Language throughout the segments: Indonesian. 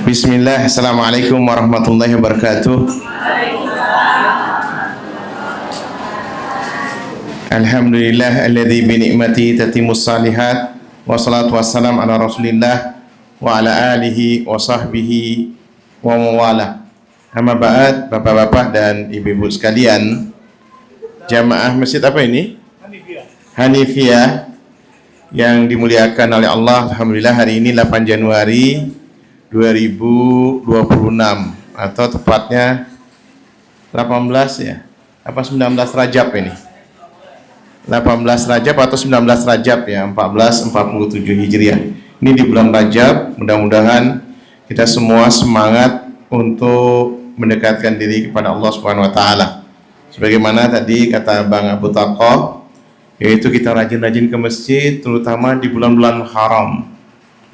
Bismillah, Assalamualaikum warahmatullahi wabarakatuh. Alhamdulillah alladzi bi ni'mati tatimmus shalihat, wassalatu wassalam ala Rasulillah wa ala alihi wa sahbihi wa mawala. Amma ba'd, Bapak-bapak dan Ibu-ibu sekalian, jamaah masjid apa ini? Hanifiyah yang dimuliakan oleh Allah. Alhamdulillah hari ini 8 Januari 2026 atau tepatnya 18 ya, apa 19 Rajab ini, 18 Rajab atau 19 Rajab ya, 1447 Hijriah. Ini di bulan Rajab. Mudah-mudahan kita semua semangat untuk mendekatkan diri kepada Allah Subhanahu wa taala. Sebagaimana tadi kata Bang Abu Taqo, yaitu kita rajin-rajin ke masjid, terutama di bulan-bulan haram.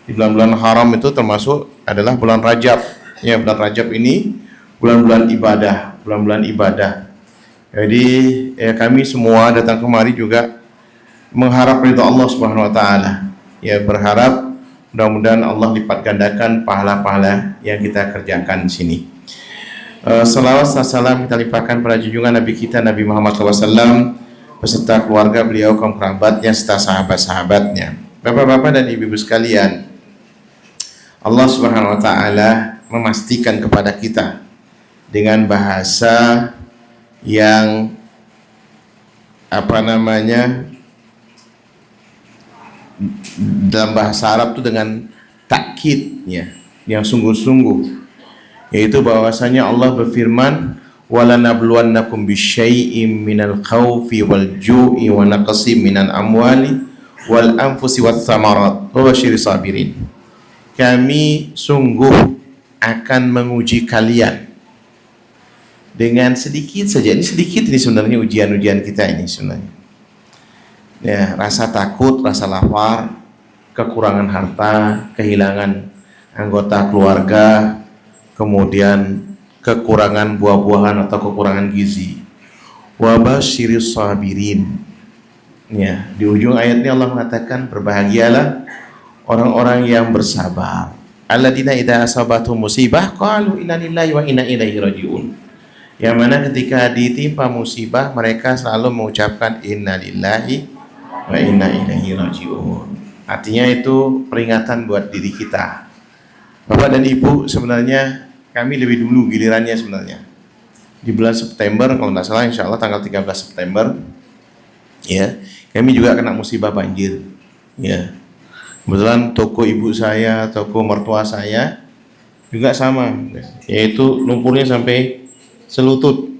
Di bulan-bulan haram itu termasuk adalah bulan Rajab. Ya, bulan Rajab ini bulan-bulan ibadah, bulan-bulan ibadah. Jadi kami semua datang kemari juga mengharap ridha Allah Subhanahu wa taala. Ya, berharap mudah-mudahan Allah lipat gandakan pahala-pahala yang kita kerjakan di sini. Salawat dan salam kita limpahkan pada junjungan Nabi kita Nabi Muhammad SAW beserta keluarga beliau, kaum kerabatnya, serta sahabat-sahabatnya. Bapak-bapak dan ibu-ibu sekalian, Allah Subhanahu wa taala memastikan kepada kita dengan bahasa yang dalam bahasa Arab itu dengan takkid ya, yang sungguh-sungguh, yaitu bahwasanya Allah berfirman, walanabluwannakum bisyai'im minal khaufi wal ju'i wa naqsim minal amwali wal anfusi wath thamarat wa basyiris sabirin. Kami sungguh akan menguji kalian dengan sedikit saja. Ini sedikit ini sebenarnya ujian-ujian kita ini sebenarnya. Ya, rasa takut, rasa lapar, kekurangan harta, kehilangan anggota keluarga, kemudian kekurangan buah-buahan atau kekurangan gizi. Wa basyiris sabirin. Ya, di ujung ayatnya Allah mengatakan berbahagialah orang-orang yang bersabar. Alladzina idza asabatuhum musibah qalu inna lillahi wa inna ilaihi rajiun. Yang mana ketika ditimpa musibah mereka selalu mengucapkan inna lillahi wa inna ilaihi rajiun. Artinya itu peringatan buat diri kita. Bapak dan Ibu, sebenarnya kami lebih dulu gilirannya sebenarnya. Di bulan September kalau nggak salah, insya Allah tanggal 13 September ya, kami juga kena musibah banjir ya. Kebetulan toko ibu saya, toko mertua saya juga sama, yaitu lumpurnya sampai selutut.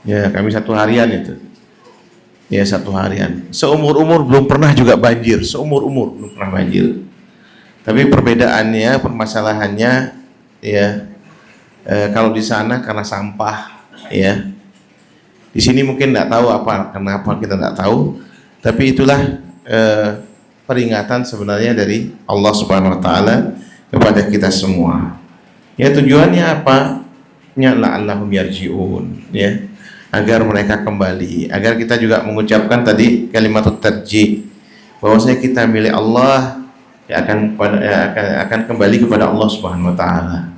Ya, kami satu harian itu. Ya, satu harian. Seumur-umur belum pernah juga banjir, seumur-umur belum pernah banjir. Tapi perbedaannya, permasalahannya ya, kalau di sana karena sampah ya. Di sini mungkin nggak tahu apa, kenapa kita nggak tahu. Tapi itulah peringatan sebenarnya dari Allah Subhanahu wa taala kepada kita semua. Ya, tujuannya apa? Ya la'allahum yarji'un ya, agar mereka kembali, agar kita juga mengucapkan tadi kalimatut tarjih, bahwasanya kita milik Allah ya, akan kembali kepada Allah Subhanahu wa taala.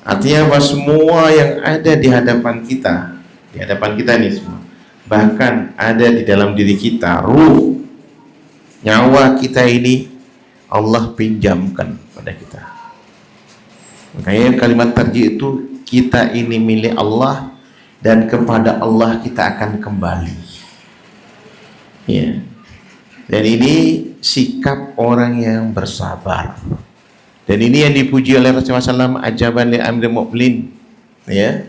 Artinya bahwa semua yang ada di hadapan kita ini semua, bahkan ada di dalam diri kita, ruh, nyawa kita ini Allah pinjamkan pada kita. Makanya kalimat tarjih itu, kita ini milik Allah dan kepada Allah kita akan kembali. Ya. Dan ini sikap orang yang bersabar. Dan ini yang dipuji oleh Rasulullah SAW, ajaban li amri mu'min. Ya.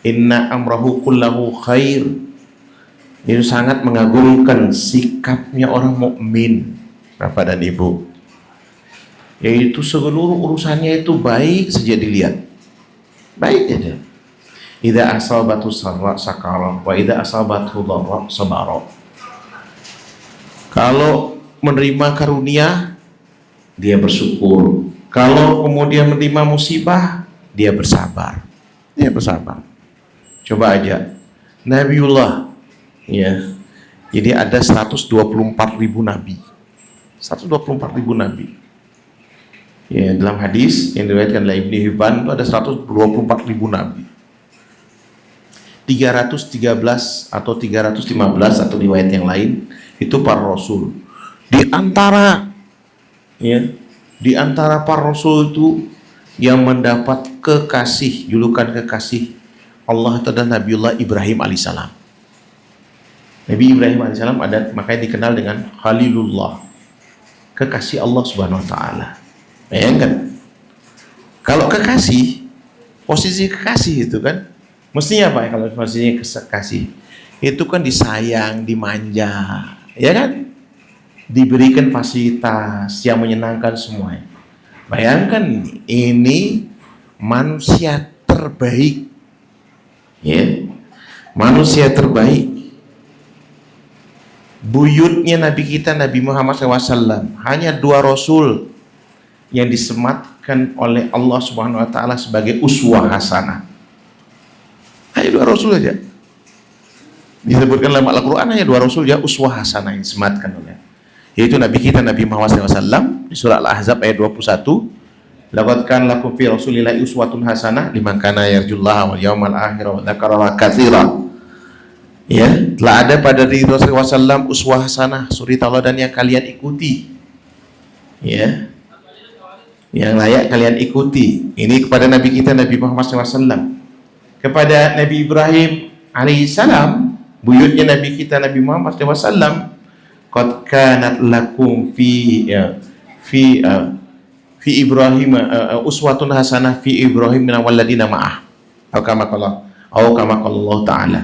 Inna amrahu kullahu khair. Itu sangat mengagumkan sikapnya orang mukmin, Bapak dan Ibu. Yaitu seluruh urusannya itu baik saja dilihat. Baik aja. Idza asabatu sarra sakara wa idza asabatu dharra sabara. Kalau menerima karunia, dia bersyukur. Kalau kemudian menerima musibah, dia bersabar. Dia bersabar. Coba aja Nabiullah ya. Jadi ada 124.000 nabi. 124.000 nabi. Ya, dalam hadis yang diriwayatkan oleh Ibnu Hibban itu ada 124.000 nabi. 313 atau 315 atau riwayat yang lain itu para rasul. Di antara para rasul itu yang mendapat kekasih, julukan kekasih Allah itu adalah Nabiullah Ibrahim alaihissalam. Nabi Ibrahim alaihissalam ada makanya dikenal dengan Khalilullah, kekasih Allah Subhanahu wa taala. Bayangkan kalau kekasih, posisi kekasih itu kan mestinya apa ya? Kalau posisinya kekasih itu kan disayang, dimanja, ya kan, diberikan fasilitas yang menyenangkan semuanya. Bayangkan ini manusia terbaik, ya, manusia terbaik. Buyutnya Nabi kita Nabi Muhammad SAW hanya 2 rasul yang disematkan oleh Allah Subhanahu wa taala sebagai uswah hasanah. Hanya 2 rasul aja. Disebutkan dalam Al-Qur'an hanya 2 rasul ya uswah hasanah yang disematkan oleh, yaitu Nabi kita Nabi Muhammad SAW di surah Al-Ahzab ayat 21. Laqad kana lakum fi Rasulillahi uswatun hasanah liman kana yarjullaha wal yawmal akhir wa dzakara katsira. Ya, telah ada pada diri Rasulullah SAW uswah hasanah, suri tauladan yang kalian ikuti. Ya, yang layak kalian ikuti. Ini kepada Nabi kita Nabi Muhammad SAW. Kepada Nabi Ibrahim alaihissalam, buyutnya Nabi kita Nabi Muhammad SAW, qad kanat lakum fi Ibrahim uswatun hasanah fi Ibrahim min walladina ma'ah. Atau kama qala Allah Ta'ala.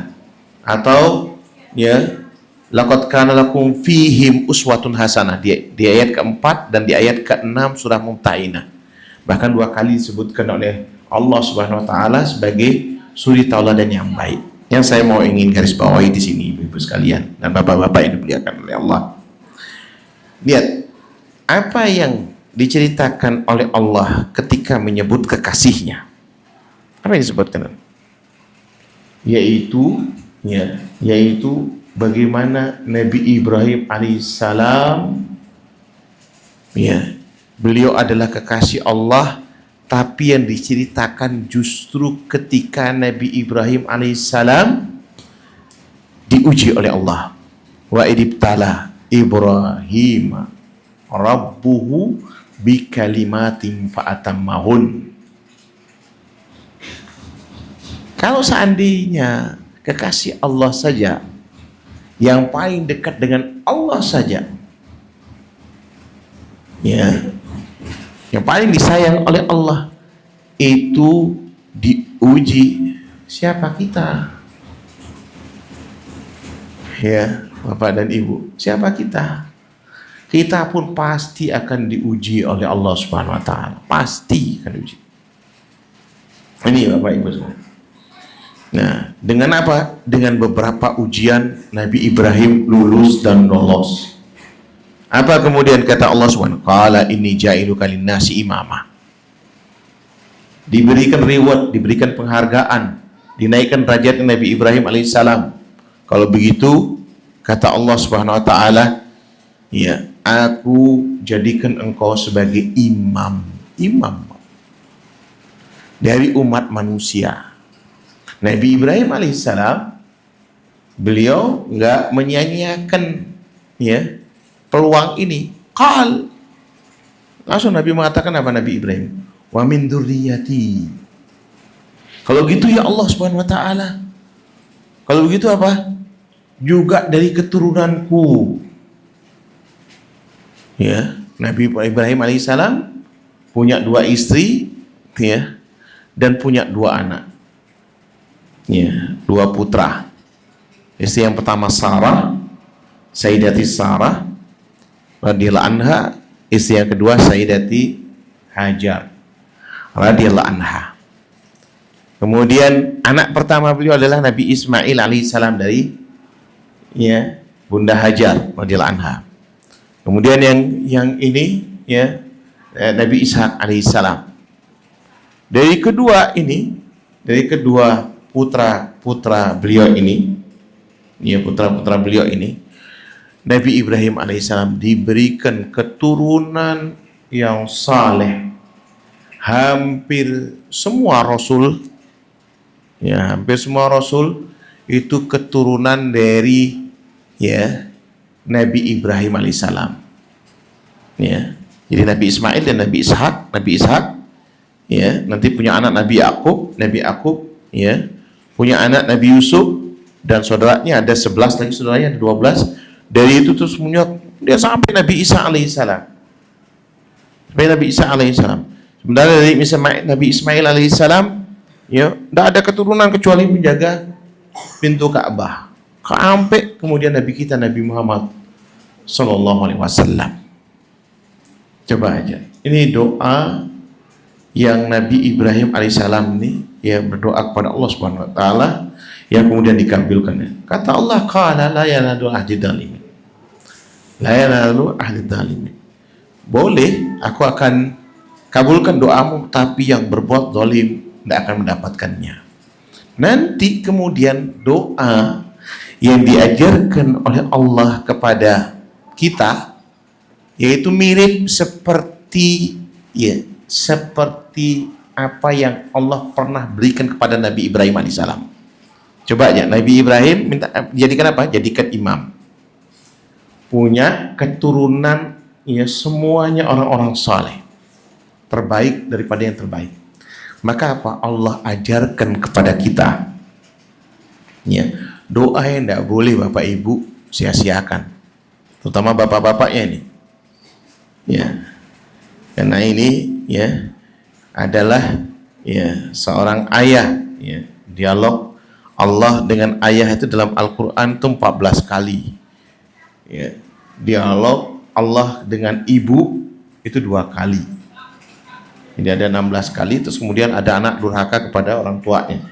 Atau ya, laqad kana lakum fihim uswatun hasanah di ayat keempat dan di ayat ke-6 surah Mumtahinah. Bahkan 2 kali disebutkan oleh Allah Subhanahu wa taala sebagai suri tauladan yang baik. Yang saya mau ingin garis bawahi di sini Ibu-ibu sekalian dan bapak-bapak yang dimuliakan oleh Allah. Lihat apa yang diceritakan oleh Allah ketika menyebut kekasihnya. Apa yang disebutkan? Yaitu bagaimana Nabi Ibrahim alaihissalam, ya, beliau adalah kekasih Allah, tapi yang diceritakan justru ketika Nabi Ibrahim alaihissalam diuji oleh Allah. Wa idibtala Ibrahim rabbuhu bikalimatin fa'atammahun. Kalau seandainya kekasih Allah saja, yang paling dekat dengan Allah saja, ya, yang paling disayang oleh Allah itu diuji, siapa kita? Ya, Bapak dan Ibu, siapa kita? Kita pun pasti akan diuji oleh Allah Subhanahu wa taala. Pasti akan diuji. Ini Bapak Ibu semua. Nah, dengan apa? Dengan beberapa ujian Nabi Ibrahim lulus dan lolos. Apa kemudian kata Allah Subhanahu wa taala, inni ja'iluka lin-nasi imama. Diberikan reward, diberikan penghargaan, dinaikkan derajat Nabi Ibrahim alaihissalam. Kalau begitu kata Allah Subhanahu wa taala, ya, aku jadikan engkau sebagai imam dari umat manusia. Nabi Ibrahim alaihissalam, beliau nggak menyia-nyiakan, ya, peluang ini. Langsung Nabi mengatakan apa Nabi Ibrahim? Wa min dzurriyyati. Kalau gitu ya Allah Subhanahu wa taala, kalau begitu apa? Juga dari keturunanku. Ya, Nabi Ibrahim alaihissalam punya 2 istri, ya, dan punya 2 anak. Ya, 2 putra. Istri yang pertama Sarah, Sayyidati Sarah radhiyallahu anha. Istri yang kedua Sayyidati Hajar radhiyallahu anha. Kemudian anak pertama beliau adalah Nabi Ismail alaihissalam dari, ya, Bunda Hajar radhiyallahu anha. Kemudian yang ini, ya, Nabi Ishak alaihissalam. Dari kedua putra beliau ini, ya, putra beliau ini, Nabi Ibrahim alaihissalam diberikan keturunan yang saleh, hampir semua rasul, ya hampir semua rasul itu keturunan dari ya Nabi Ibrahim alaihissalam. Ya, jadi Nabi Ismail dan Nabi Ishak, ya nanti punya anak Nabi Yakub, ya punya anak Nabi Yusuf, dan saudaranya ada 11 lagi, saudaranya ada 12. Dari itu terus semuanya dia sampai Nabi Isa alaihissalam. Sampai Nabi Isa alaihissalam. Sebenarnya dari Nabi Ismail alaihissalam, ya tidak ada keturunan kecuali menjaga pintu Ka'bah. Sampai kemudian Nabi kita Nabi Muhammad sallallahu alaihi wasallam. Coba aja. Ini doa yang Nabi Ibrahim alaihissalam ini ya berdoa kepada Allah Subhanahu wa taala yang kemudian dikabulkan. Kata Allah, qala la yanalu ahdi dzalimin. La yanalu ahdi dzalimin. Boleh, aku akan kabulkan doamu, tapi yang berbuat zalim tidak akan mendapatkannya. Nanti kemudian doa yang diajarkan oleh Allah kepada kita yaitu mirip seperti apa yang Allah pernah berikan kepada Nabi Ibrahim alaihissalam. Coba aja, Nabi Ibrahim minta jadikan apa? Jadikan imam. Punya keturunan ya semuanya orang-orang saleh. Terbaik daripada yang terbaik. Maka apa? Allah ajarkan kepada kita ya, doa yang tidak boleh Bapak Ibu sia-siakan. Terutama bapak-bapaknya ini. Ya. Karena ini ya adalah ya seorang ayah ya, dialog Allah dengan ayah itu dalam Al-Qur'an itu 14 kali. Ya. Dialog Allah dengan ibu itu 2 kali. Jadi ada 16 kali, terus kemudian ada anak durhaka kepada orang tuanya.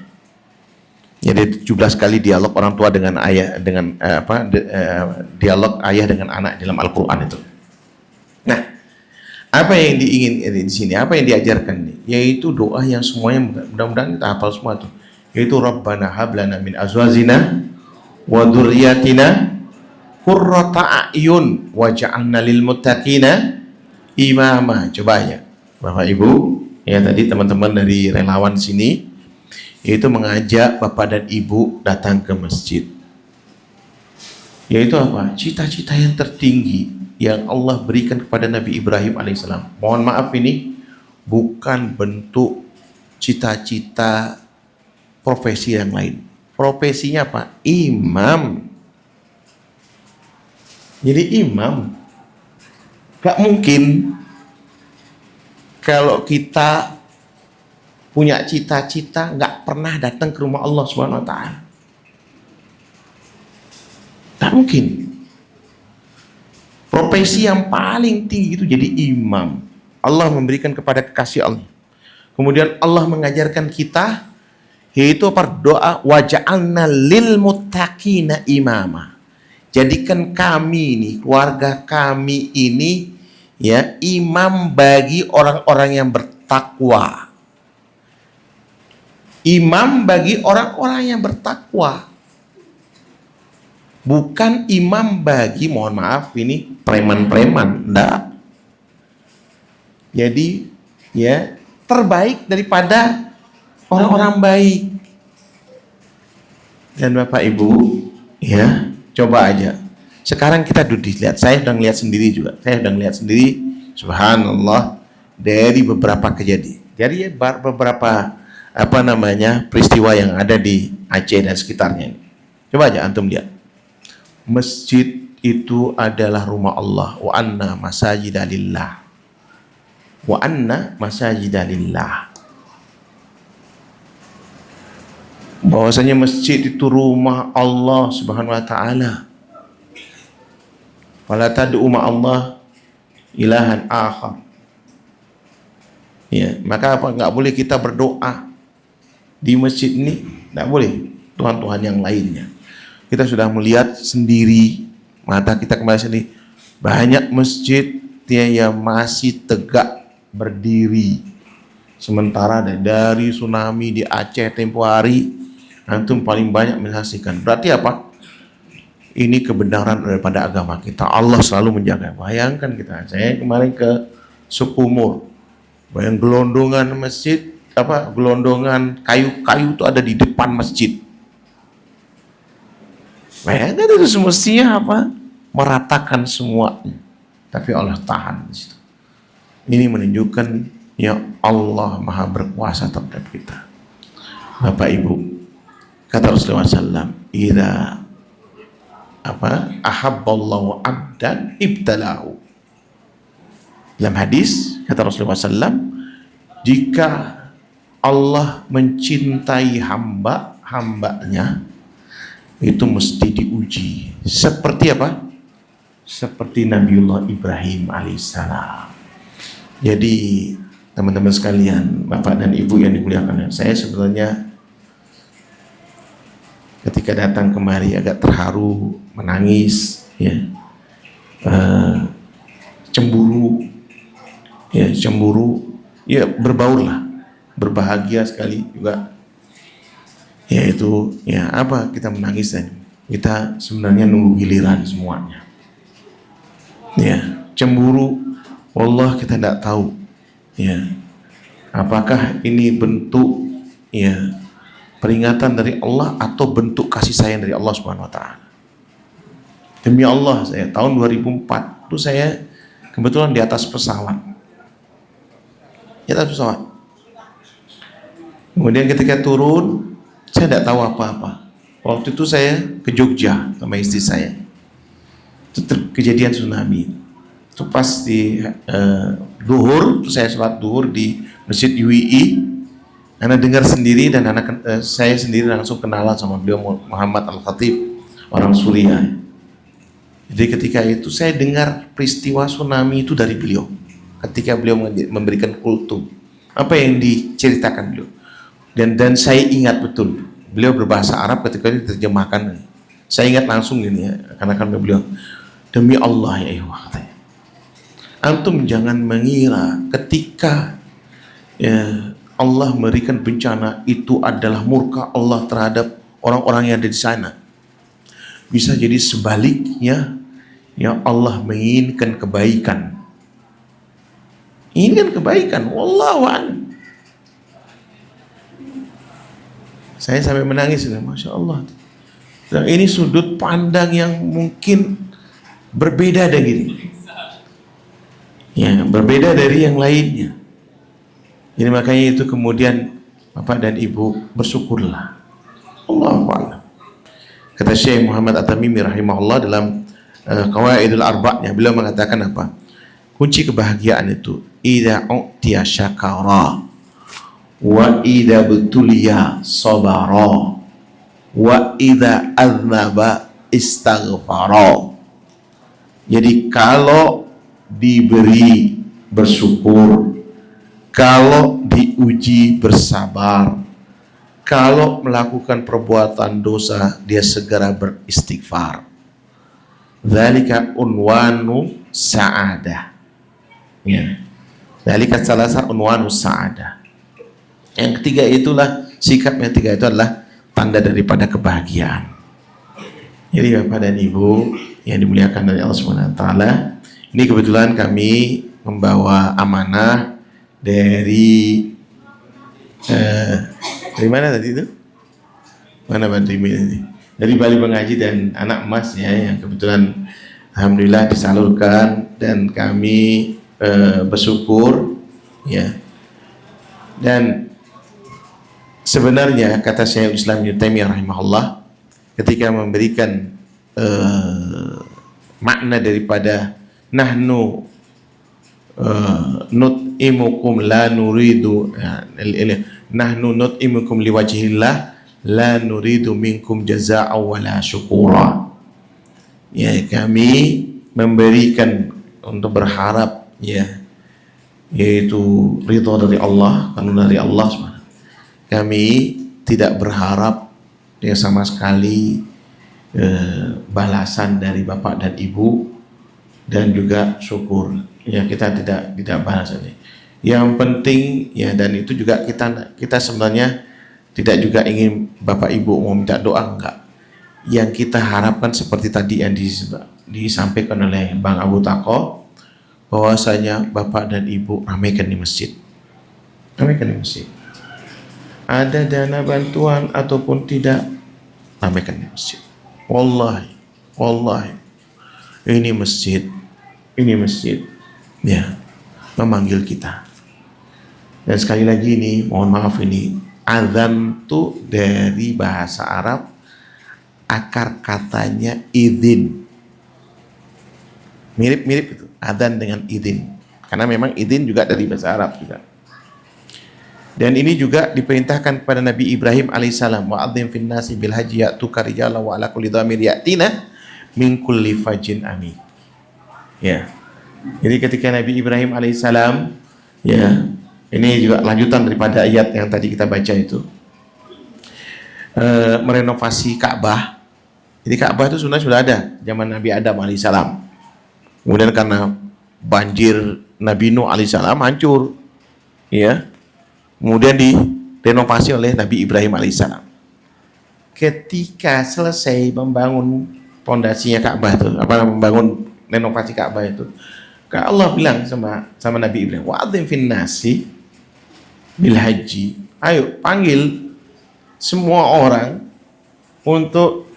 Jadi 17 kali dialog orang tua dengan ayah, dengan dialog ayah dengan anak dalam Al-Qur'an itu. Nah, apa yang diingin di sini? Apa yang diajarkan nih? Yaitu doa yang semuanya mudah-mudahan kita hafal semua tuh. Yaitu Rabbana hab lana min azwajina wa dzurriyyatina qurrata a'yun waj'alna lil muttaqina imama. Coba ya, Bapak Ibu, ya tadi teman-teman dari relawan sini yaitu mengajak Bapak dan Ibu datang ke masjid. Yaitu apa? Cita-cita yang tertinggi yang Allah berikan kepada Nabi Ibrahim alaihissalam. Mohon maaf, ini bukan bentuk cita-cita profesi yang lain. Profesinya apa? Imam. Jadi imam. Gak mungkin kalau kita punya cita-cita nggak pernah datang ke rumah Allah Subhanahu wa taala. Tak mungkin. Profesi yang paling tinggi itu jadi imam. Allah memberikan kepada kekasih Allah. Kemudian Allah mengajarkan kita yaitu berdoa waja'alna lil muttaqina imama. Jadikan kami ini, keluarga kami ini ya imam bagi orang-orang yang bertakwa. Imam bagi orang-orang yang bertakwa. Bukan imam bagi, mohon maaf ini, preman-preman. Enggak. Jadi ya terbaik daripada orang-orang baik. Dan Bapak Ibu ya coba aja. Sekarang kita duduk lihat. Saya sudah lihat sendiri juga. Saya sudah lihat sendiri. Subhanallah, dari beberapa kejadian. Jadi beberapa peristiwa yang ada di Aceh dan sekitarnya ini. Coba aja antum lihat. Masjid itu adalah rumah Allah. Wa anna masajida lillah. Wa anna masajida lillah. Bahwasanya masjid itu rumah Allah Subhanahu wa taala. Wala tad'u ma'allah ilahan akhar. Ya, maka apa? Enggak boleh kita berdoa di masjid ini, enggak boleh Tuhan-Tuhan yang lainnya. Kita sudah melihat sendiri, mata kita kembali sendiri, banyak masjid yang masih tegak berdiri. Sementara dari tsunami di Aceh tempo hari, antum paling banyak menyaksikan. Berarti apa? Ini kebenaran daripada agama kita. Allah selalu menjaga. Bayangkan kita, saya kemarin ke Sukumur, Bayang gelondongan masjid, gelondongan kayu-kayu itu ada di depan masjid. Bayangkan itu semestinya meratakan semuanya. Tapi Allah tahan di situ. Ini menunjukkan ya Allah Maha berkuasa terhadap kita. Bapak Ibu, kata Rasulullah SAW, "Idza ahabballahu 'abdan ibtalahu." Dalam hadis kata Rasulullah SAW, jika Allah mencintai hambanya, itu mesti diuji. Seperti apa? Seperti Nabiullah Ibrahim alaihissalam. Jadi teman-teman sekalian, Bapak dan Ibu yang dimuliakan, saya sebenarnya ketika datang kemari agak terharu, menangis, ya, cemburu, ya berbaur lah, berbahagia sekali juga. Yaitu kita menangis dan kita sebenarnya nunggu giliran semuanya. Ya, cemburu, wallah kita tidak tahu. Ya, apakah ini bentuk peringatan dari Allah atau bentuk kasih sayang dari Allah Subhanahu Wa Taala? Demi Allah, saya tahun 2004 itu saya kebetulan di atas pesawat. Kemudian ketika turun, saya tidak tahu apa-apa. Waktu itu saya ke Jogja sama istri saya. Itu kejadian tsunami. Itu pas di duhur, saya sholat duhur di Masjid UII. Anda dengar sendiri dan saya sendiri langsung kenalan sama beliau, Muhammad Al-Khatib, orang Suriah. Jadi ketika itu saya dengar peristiwa tsunami itu dari beliau. Ketika beliau memberikan kultum, apa yang diceritakan beliau. Dan saya ingat betul, beliau berbahasa Arab ketika diterjemahkan. Saya ingat langsung ini ya, karena kan beliau, demi Allah ya ikhwah, katanya, antum jangan mengira ketika Allah memberikan bencana itu adalah murka Allah terhadap orang-orang yang ada di sana. Bisa jadi sebaliknya, ya Allah menginginkan kebaikan. Inginkan kebaikan, wallahu a'lam. Saya sampai menangis, Masya Allah. Dan ini sudut pandang yang mungkin berbeda dari ini. Ya, berbeda dari yang lainnya. Jadi makanya itu kemudian Bapak dan Ibu bersyukurlah. Allahu a'lam. Kata Syekh Muhammad At-Tamimi rahimahullah dalam Qawaidul Arba'nya, beliau mengatakan apa? Kunci kebahagiaan itu idza u'tiya syakara wa idza butuliya sabara wa idza aznaba istaghfara. Jadi kalau diberi bersyukur, kalau diuji bersabar, kalau melakukan perbuatan dosa dia segera beristighfar. Dzalika unwanu sa'adah. Ya. Dzalika salasa unwanu sa'adah. Yang ketiga itulah, sikap yang ketiga itu adalah tanda daripada kebahagiaan. Jadi Bapak dan Ibu yang dimuliakan dari Allah Subhanahu wa taala, ini kebetulan kami membawa amanah dari mana tadi itu? Mana Badri ini? Dari Bali Pengaji dan anak emas ya, yang kebetulan alhamdulillah disalurkan dan kami bersyukur ya. Dan sebenarnya kata Syekh Islam Ibnu Taimiyah rahimahullah ketika memberikan makna daripada nahnu nut'imukum la nuridu nahnu nut'imukum liwajhillah la nuridu minkum jazaa'a wala syukura. Ya, kami memberikan untuk berharap ya, yaitu ridha dari Allah, karena dari Allah SWT. Kami tidak berharap ya sama sekali balasan dari Bapak dan Ibu dan juga syukur. Ya, kita tidak bahas ini. Yang penting ya, dan itu juga kita sebenarnya tidak juga ingin Bapak Ibu mau minta doa, enggak. Yang kita harapkan seperti tadi yang disampaikan oleh Bang Abu Tako, bahwasanya Bapak dan Ibu ramaikan di masjid. Ramaikan di masjid. Ada dana bantuan ataupun tidak, ramaikan di masjid. Wallahi, wallahi, ini masjid ya memanggil kita. Dan sekali lagi ini, mohon maaf, ini azan tuh dari bahasa Arab, akar katanya izin. Mirip-mirip itu, azan dengan izin. Karena memang izin juga dari bahasa Arab juga. Dan ini juga diperintahkan kepada Nabi Ibrahim alaihissalam, wa'adzim fin nasi bil haji ya'tuka rijalan wa ala kulli dhamir ya'tina min kulli fajin amin. Ya. Jadi ketika Nabi Ibrahim alaihissalam, ya, ini juga lanjutan daripada ayat yang tadi kita baca itu, merenovasi Ka'bah. Jadi Ka'bah itu sebenarnya sudah ada zaman Nabi Adam alaihissalam. Kemudian karena banjir Nabi Nuh alaihissalam hancur, ya. Kemudian direnovasi oleh Nabi Ibrahim alaihissalam. Ketika selesai membangun pondasinya Ka'bah itu, membangun renovasi Ka'bah itu, Allah bilang sama Nabi Ibrahim, wa'adzim fin nasi bil haji, ayo panggil semua orang untuk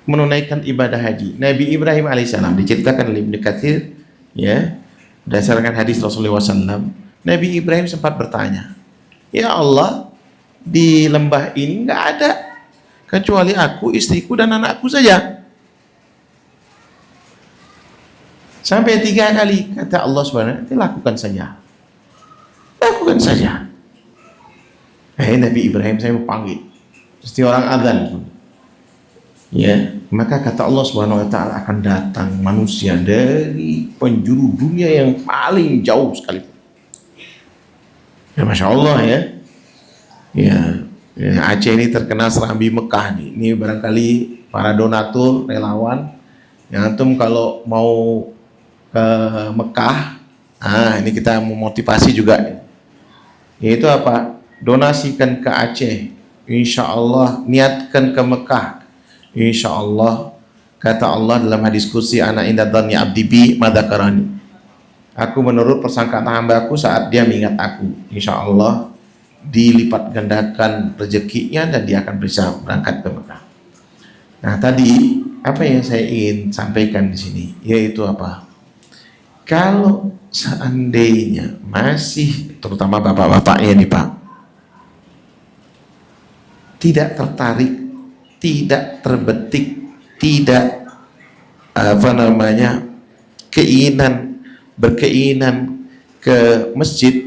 menunaikan ibadah haji. Nabi Ibrahim alaihissalam diceritakan oleh Ibnu Katsir, ya, berdasarkan hadis Rasulullah SAW, Nabi Ibrahim sempat bertanya, ya Allah, di lembah ini nggak ada kecuali aku, istriku, dan anakku saja. Sampai 3 kali kata Allah SWT, lakukan saja. Lakukan saja. Nabi Ibrahim, saya mau panggil. Pasti orang adzan. Ya, maka kata Allah SWT, akan datang manusia dari penjuru dunia yang paling jauh sekalipun. Ya, Masya Allah, ya. Ya, Aceh ini terkenal serambi Mekah nih. Ini barangkali para donatur, relawan, yang antum kalau mau ke Mekah, ini kita memotivasi juga. Yaitu apa? Donasikan ke Aceh. Insya Allah, niatkan ke Mekah. Insya Allah, kata Allah dalam hadis kursi, ana inda dhanni abdi bi madzakarani. Aku menurut persangkaan hambaku saat dia mengingat aku. Insya Allah dilipat gandakan rezekinya dan dia akan bisa berangkat ke Mekah. Nah, tadi apa yang saya ingin sampaikan di sini, yaitu apa? Kalau seandainya masih, terutama bapak-bapaknya nih Pak, tidak tertarik, tidak terbetik, tidak berkeinginan ke masjid,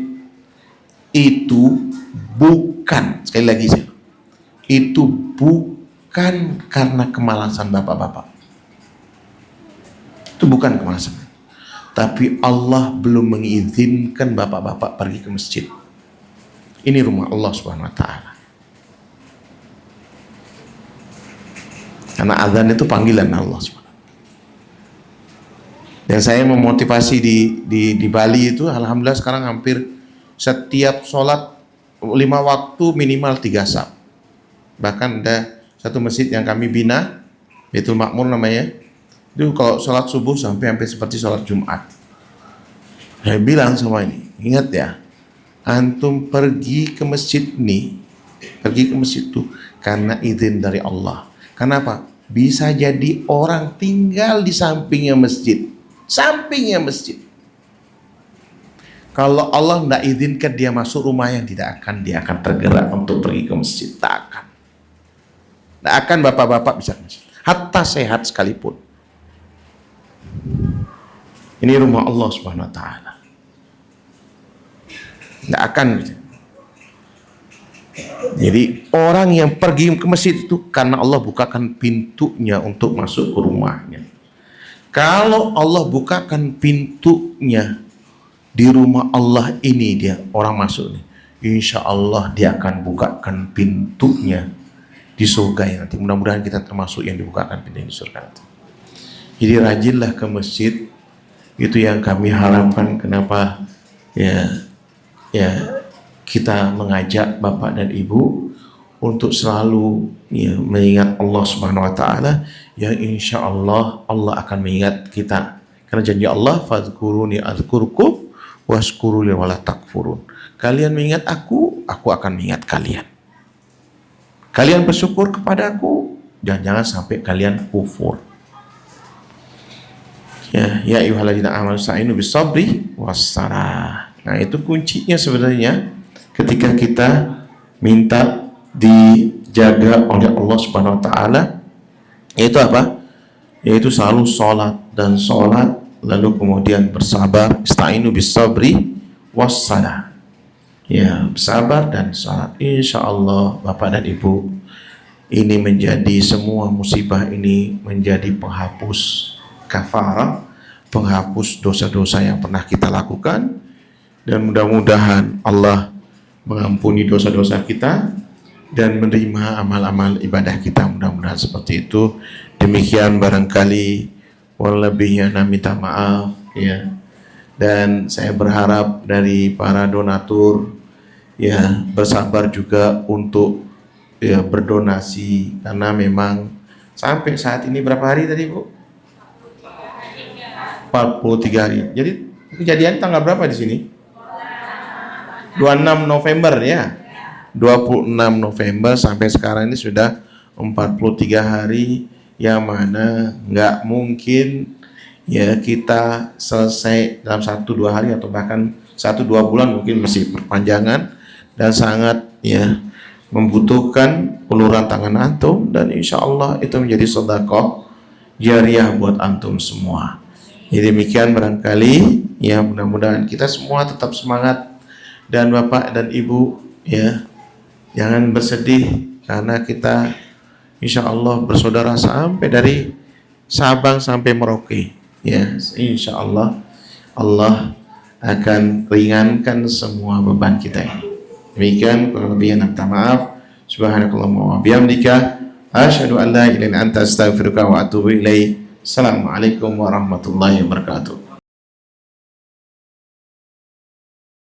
itu bukan, sekali lagi itu bukan karena kemalasan bapak-bapak. Itu bukan kemalasan. Tapi Allah belum mengizinkan bapak-bapak pergi ke masjid. Ini rumah Allah Subhanahu wa taala. Karena azan itu panggilan Allah SWT. Dan saya memotivasi di Bali itu, alhamdulillah sekarang hampir setiap sholat 5 waktu minimal 3 saf. Bahkan ada satu masjid yang kami bina, Baitul Makmur namanya, itu kalau sholat subuh sampai seperti sholat Jumat. Saya bilang sama ini, ingat ya, antum pergi ke masjid itu karena izin dari Allah. Kenapa? Bisa jadi orang tinggal di sampingnya masjid. Kalau Allah tidak izinkan dia masuk rumahnya, dia akan tergerak untuk pergi ke masjid. Tak akan bapak-bapak bisa ke masjid. Hatta sehat sekalipun. Ini rumah Allah Subhanahu wa taala. Tidak akan. Jadi orang yang pergi ke masjid itu karena Allah bukakan pintunya untuk masuk ke rumahnya. Kalau Allah bukakan pintunya di rumah Allah ini, dia orang masuk nih, insya Allah dia akan bukakan pintunya di surga yang nanti. Mudah-mudahan kita termasuk yang dibukakan pintu di surga nanti. Jadi rajinlah ke masjid, itu yang kami harapkan. Kenapa ya kita mengajak bapak dan ibu untuk selalu mengingat Allah Subhanahu wa taala, yang insya Allah akan mengingat kita. Karena janji Allah, fadzkuruni adzkurkum washkuruli wala takfurun. Kalian mengingat aku akan mengingat kalian. Kalian bersyukur kepadaku, dan jangan sampai kalian kufur. Ya ayyuhalladzina amanu sta'inu bis-sabri was-salah. Nah, itu kuncinya sebenarnya ketika kita minta dijaga oleh Allah Subhanahu wa taala, yaitu apa? Yaitu selalu sholat dan sholat, lalu kemudian bersabar, ista'inu bis-sabri was-salah. Ya, bersabar dan sholat. Insya Allah Bapak dan Ibu, ini menjadi semua musibah ini menjadi penghapus kafarah, penghapus dosa-dosa yang pernah kita lakukan, dan mudah-mudahan Allah mengampuni dosa-dosa kita dan menerima amal-amal ibadah kita. Mudah-mudahan seperti itu. Demikian barangkali, lebihnya saya minta maaf ya. Dan saya berharap dari para donatur ya bersabar juga untuk ya berdonasi, karena memang sampai saat ini berapa hari tadi Bu? 43 hari. Jadi kejadian tanggal berapa di sini? 26 November ya. 26 November sampai sekarang ini sudah 43 hari, yang mana nggak mungkin ya kita selesai dalam 1-2 hari, atau bahkan 1-2 bulan, mungkin masih perpanjangan, dan sangat ya membutuhkan uluran tangan antum, dan insya Allah itu menjadi sedekah jariah buat antum semua. Jadi demikian barangkali ya, mudah-mudahan kita semua tetap semangat, dan Bapak dan Ibu ya jangan bersedih, karena kita insya Allah bersaudara sampai dari Sabang sampai Merauke ya. Insya Allah Allah akan ringankan semua beban kita ini. Demikian, kurang lebihnya minta maaf. Subhanakallahumma wa bihamdika asyhadu an la ilaha illa anta astaghfiruka wa atubu ilaik. Assalamualaikum warahmatullahi wabarakatuh.